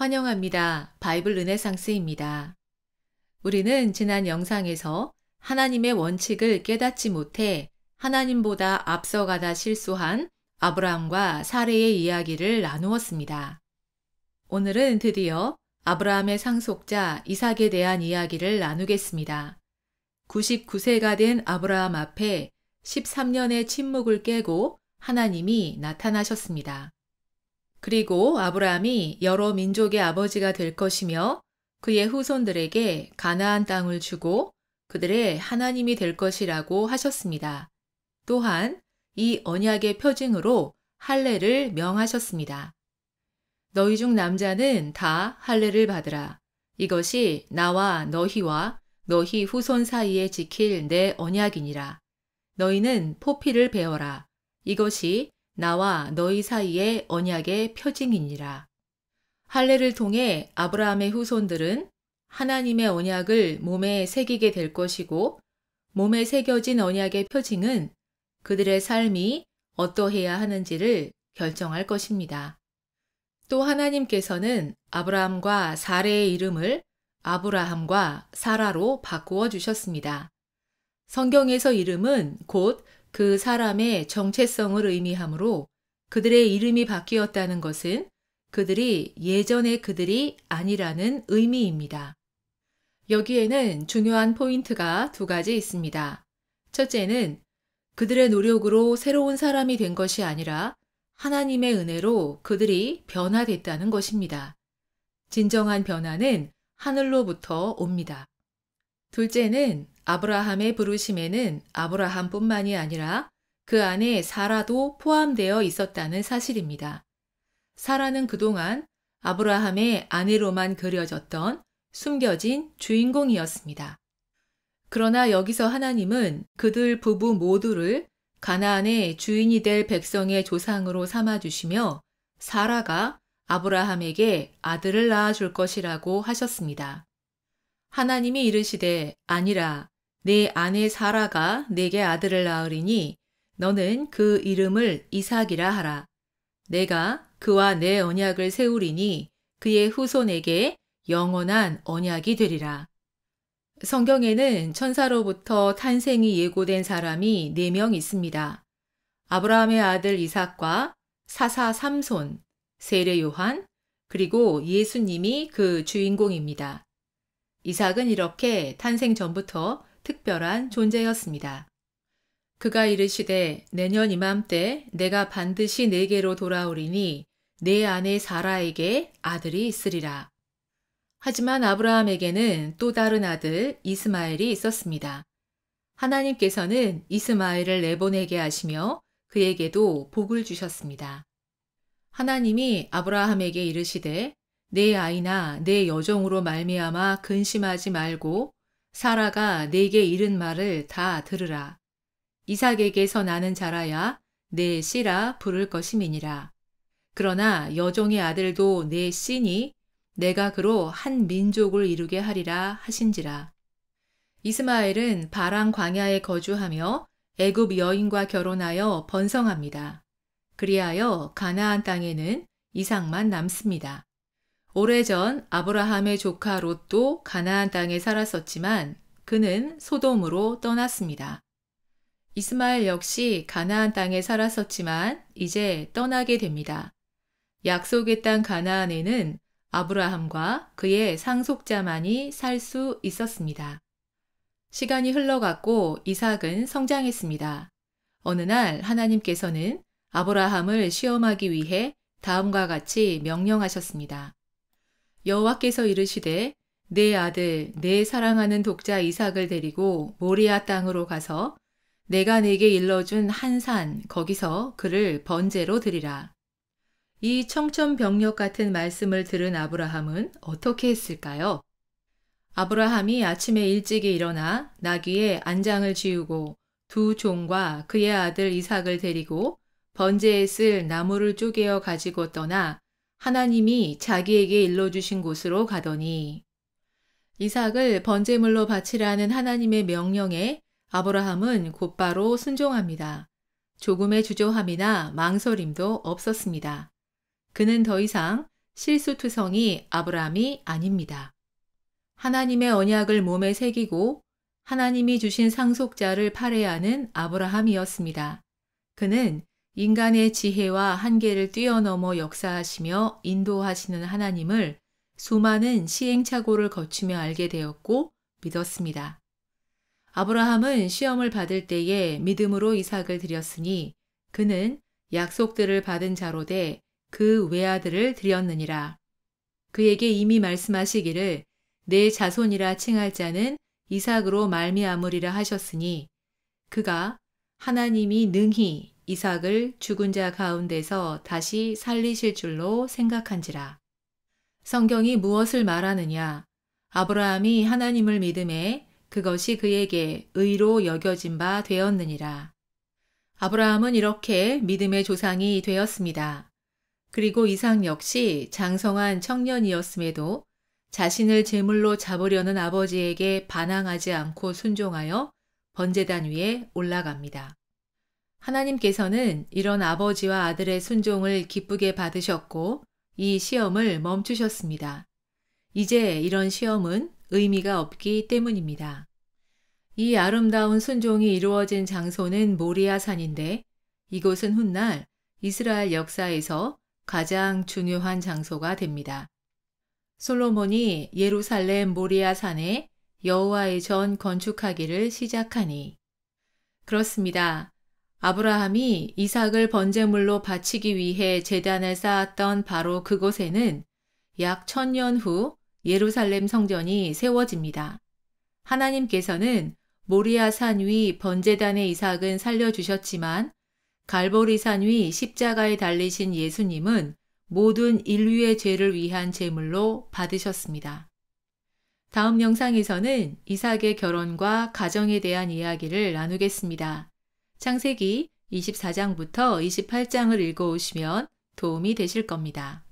환영합니다. 바이블 르네상스입니다. 우리는 지난 영상에서 하나님의 원칙을 깨닫지 못해 하나님보다 앞서가다 실수한 아브라함과 사레의 이야기를 나누었습니다. 오늘은 드디어 아브라함의 상속자 이삭에 대한 이야기를 나누겠습니다. 99세가 된 아브라함 앞에 13년의 침묵을 깨고 하나님이 나타나셨습니다. 그리고 아브라함이 여러 민족의 아버지가 될 것이며 그의 후손들에게 가나안 땅을 주고 그들의 하나님이 될 것이라고 하셨습니다. 또한 이 언약의 표징으로 할례를 명하셨습니다. 너희 중 남자는 다 할례를 받으라. 이것이 나와 너희와 너희 후손 사이에 지킬 내 언약이니라. 너희는 포피를 베어라. 이것이 나와 너희 사이의 언약의 표징이니라. 할례를 통해 아브라함의 후손들은 하나님의 언약을 몸에 새기게 될 것이고 몸에 새겨진 언약의 표징은 그들의 삶이 어떠해야 하는지를 결정할 것입니다. 또 하나님께서는 아브라함과 사레의 이름을 아브라함과 사라로 바꾸어 주셨습니다. 성경에서 이름은 곧 그 사람의 정체성을 의미하므로 그들의 이름이 바뀌었다는 것은 그들이 예전의 그들이 아니라는 의미입니다. 여기에는 중요한 포인트가 두 가지 있습니다. 첫째는 그들의 노력으로 새로운 사람이 된 것이 아니라 하나님의 은혜로 그들이 변화됐다는 것입니다. 진정한 변화는 하늘로부터 옵니다. 둘째는 아브라함의 부르심에는 아브라함뿐만이 아니라 그 안에 사라도 포함되어 있었다는 사실입니다. 사라는 그동안 아브라함의 아내로만 그려졌던 숨겨진 주인공이었습니다. 그러나 여기서 하나님은 그들 부부 모두를 가나안의 주인이 될 백성의 조상으로 삼아주시며 사라가 아브라함에게 아들을 낳아줄 것이라고 하셨습니다. 하나님이 이르시되 아니라 내 아내 사라가 내게 아들을 낳으리니 너는 그 이름을 이삭이라 하라. 내가 그와 내 언약을 세우리니 그의 후손에게 영원한 언약이 되리라. 성경에는 천사로부터 탄생이 예고된 사람이 4명 있습니다. 아브라함의 아들 이삭과 사사 삼손, 세례 요한, 그리고 예수님이 그 주인공입니다. 이삭은 이렇게 탄생 전부터 특별한 존재였습니다. 그가 이르시되 내년 이맘때 내가 반드시 내게로 돌아오리니 내 아내 사라에게 아들이 있으리라. 하지만 아브라함에게는 또 다른 아들 이스마엘이 있었습니다. 하나님께서는 이스마엘을 내보내게 하시며 그에게도 복을 주셨습니다. 하나님이 아브라함에게 이르시되 내 아이나 내 여종으로 말미암아 근심하지 말고 사라가 내게 이른 말을 다 들으라. 이삭에게서 나는 자라야 내 씨라 부를 것임이니라. 그러나 여종의 아들도 내 씨니 내가 그로 한 민족을 이루게 하리라 하신지라. 이스마엘은 바람 광야에 거주하며 애굽 여인과 결혼하여 번성합니다. 그리하여 가나안 땅에는 이삭만 남습니다. 오래전 아브라함의 조카 롯도 가나안 땅에 살았었지만 그는 소돔으로 떠났습니다. 이스마엘 역시 가나안 땅에 살았었지만 이제 떠나게 됩니다. 약속의 땅 가나안에는 아브라함과 그의 상속자만이 살 수 있었습니다. 시간이 흘러갔고 이삭은 성장했습니다. 어느 날 하나님께서는 아브라함을 시험하기 위해 다음과 같이 명령하셨습니다. 여호와께서 이르시되 내 아들 내 사랑하는 독자 이삭을 데리고 모리아 땅으로 가서 내가 내게 일러준 한 산 거기서 그를 번제로 드리라. 이 청천벽력 같은 말씀을 들은 아브라함은 어떻게 했을까요? 아브라함이 아침에 일찍이 일어나 나귀에 안장을 지우고 두 종과 그의 아들 이삭을 데리고 번제에 쓸 나무를 쪼개어 가지고 떠나 하나님이 자기에게 일러주신 곳으로 가더니 이삭을 번제물로 바치라는 하나님의 명령에 아브라함은 곧바로 순종합니다. 조금의 주저함이나 망설임도 없었습니다. 그는 더 이상 실수투성이 아브라함이 아닙니다. 하나님의 언약을 몸에 새기고 하나님이 주신 상속자를 팔애하는 아브라함이었습니다. 그는 인간의 지혜와 한계를 뛰어넘어 역사하시며 인도하시는 하나님을 수많은 시행착오를 거치며 알게 되었고 믿었습니다. 아브라함은 시험을 받을 때에 믿음으로 이삭을 드렸으니 그는 약속들을 받은 자로 돼 그 외아들을 드렸느니라. 그에게 이미 말씀하시기를 내 자손이라 칭할 자는 이삭으로 말미암으리라 하셨으니 그가 하나님이 능히 이삭을 죽은 자 가운데서 다시 살리실 줄로 생각한지라. 성경이 무엇을 말하느냐? 아브라함이 하나님을 믿음에 그것이 그에게 의로 여겨진 바 되었느니라. 아브라함은 이렇게 믿음의 조상이 되었습니다. 그리고 이삭 역시 장성한 청년이었음에도 자신을 제물로 잡으려는 아버지에게 반항하지 않고 순종하여 번제단 위에 올라갑니다. 하나님께서는 이런 아버지와 아들의 순종을 기쁘게 받으셨고 이 시험을 멈추셨습니다. 이제 이런 시험은 의미가 없기 때문입니다. 이 아름다운 순종이 이루어진 장소는 모리아 산인데 이곳은 훗날 이스라엘 역사에서 가장 중요한 장소가 됩니다. 솔로몬이 예루살렘 모리아 산에 여호와의 전 건축하기를 시작하니. 그렇습니다. 아브라함이 이삭을 번제물로 바치기 위해 제단을 쌓았던 바로 그곳에는 약 1000년 후 예루살렘 성전이 세워집니다. 하나님께서는 모리아 산 위 번제단의 이삭은 살려주셨지만 갈보리산 위 십자가에 달리신 예수님은 모든 인류의 죄를 위한 제물로 받으셨습니다. 다음 영상에서는 이삭의 결혼과 가정에 대한 이야기를 나누겠습니다. 창세기 24장부터 28장을 읽어오시면 도움이 되실 겁니다.